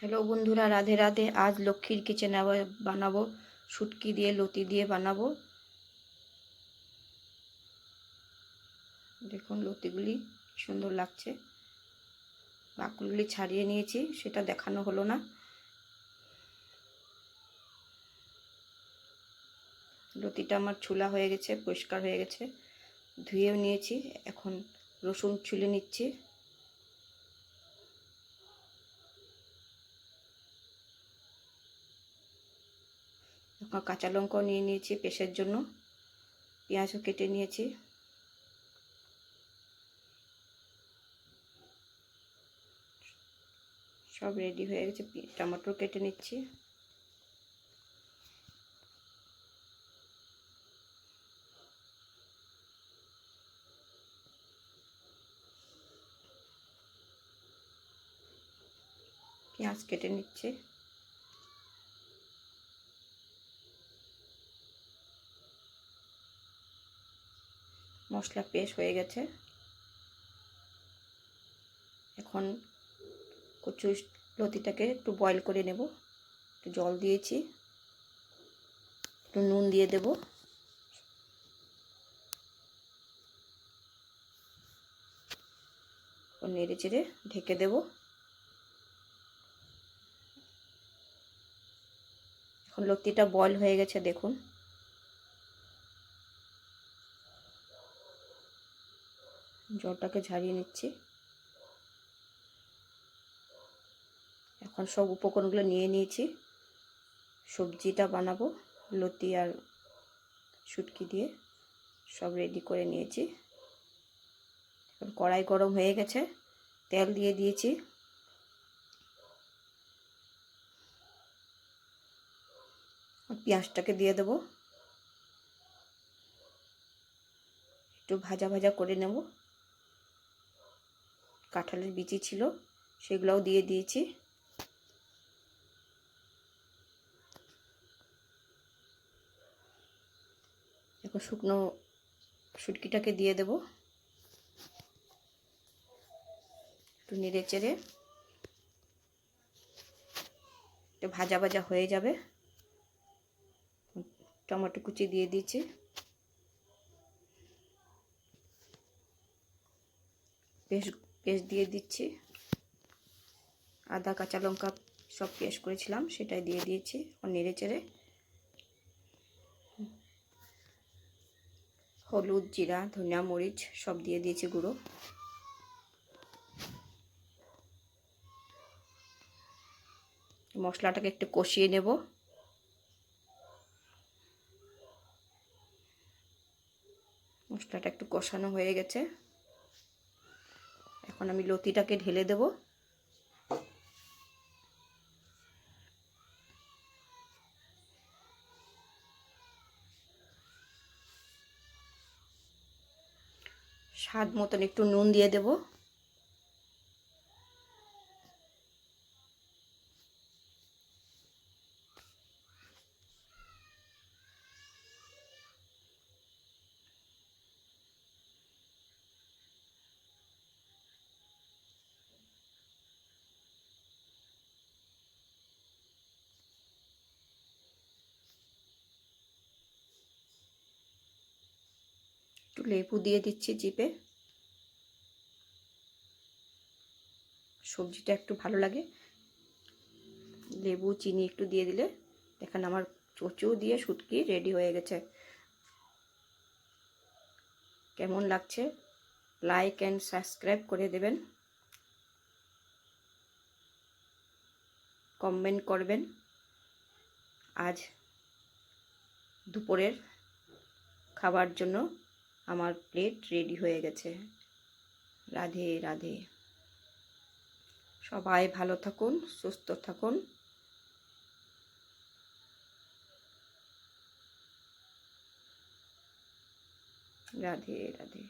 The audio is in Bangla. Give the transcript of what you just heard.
হ্যালো বন্ধুরা, রাধে রাধে। আজ লক্ষ্মীর কিচেনে বানাবো শুটকি দিয়ে লতি দিয়ে বানাবো। দেখুন লতিগুলি সুন্দর লাগছে। বাকুলগুলি ছাড়িয়ে নিয়েছি, সেটা দেখানো হলো না। লতিটা আমার ছুলা হয়ে গেছে, পরিষ্কার হয়ে গেছে, ধুয়েও নিয়েছি। এখন রসুন ছুলে নিচ্ছি। কাঁচা লঙ্কাও নিয়ে নিয়েছি পেস্টের জন্য, পেঁয়াজও কেটে নিয়েছি। সব রেডি হয়ে গেছে। টমেটো কেটে নিচ্ছি। পেঁয়াজ কেটে নিচ্ছি। মশলা পেস্ট হয়ে গেছে। এখন কচু লতিটাকে একটু বয়েল করে নেব। একটু জল দিয়েছি, একটু নুন দিয়ে দেব। নেড়ে চেড়ে ঢেকে দেব। এখন লতিটা বয়েল হয়ে গেছে, দেখুন। জলটাকে ঝারিয়ে নিচ্ছি। এখন সব উপকরণগুলো নিয়ে নিয়েছি। সবজিটা বানাবো লতি আর শুটকি দিয়ে, সব রেডি করে নিয়েছি। এখন কড়াই গরম হয়ে গেছে, তেল দিয়ে দিয়েছি। পেঁয়াজটাকে দিয়ে দেব, একটু ভাজা ভাজা করে নেব। কাঁঠালের বিচি ছিল, সেগুলোও দিয়ে দিয়েছি। এখন শুকনো শুটকিটাকে দিয়ে দেব। একটু নেড়ে চেড়ে একটু ভাজা ভাজা হয়ে যাবে। টমেটো কুচি দিয়ে দিয়েছি। পেস্ট দিয়ে দিচ্ছি। আদা কাঁচা লঙ্কা সব পেস্ট করেছিলাম, সেটাই দিয়ে দিয়েছি। নেড়ে চেড়ে হলুদ, জিরা, ধনিয়া, মরিচ সব দিয়ে দিয়েছি গুঁড়ো। মশলাটাকে একটু কষিয়ে নেব। মশলাটা একটু কষানো হয়ে গেছে। এখন আমি লতিটাকে ঢেলে দেব। স্বাদ মতন একটু নুন দিয়ে দেব। একটু লেবু দিয়ে দিচ্ছি চিপে। সবজিটা একটু ভালো লাগে, লেবু চিনি একটু দিয়ে দিলে। দেখেন আমার কচু দিয়ে শুটকি রেডি হয়ে গেছে। কেমন লাগছে লাইক অ্যান্ড সাবস্ক্রাইব করে দেবেন, কমেন্ট করবেন। আজ দুপুরের খাবার জন্য আমার প্লেট রেডি হয়ে গেছে। রাধে রাধে। সবাই ভালো থাকুন, সুস্থ থাকুন। রাধে রাধে।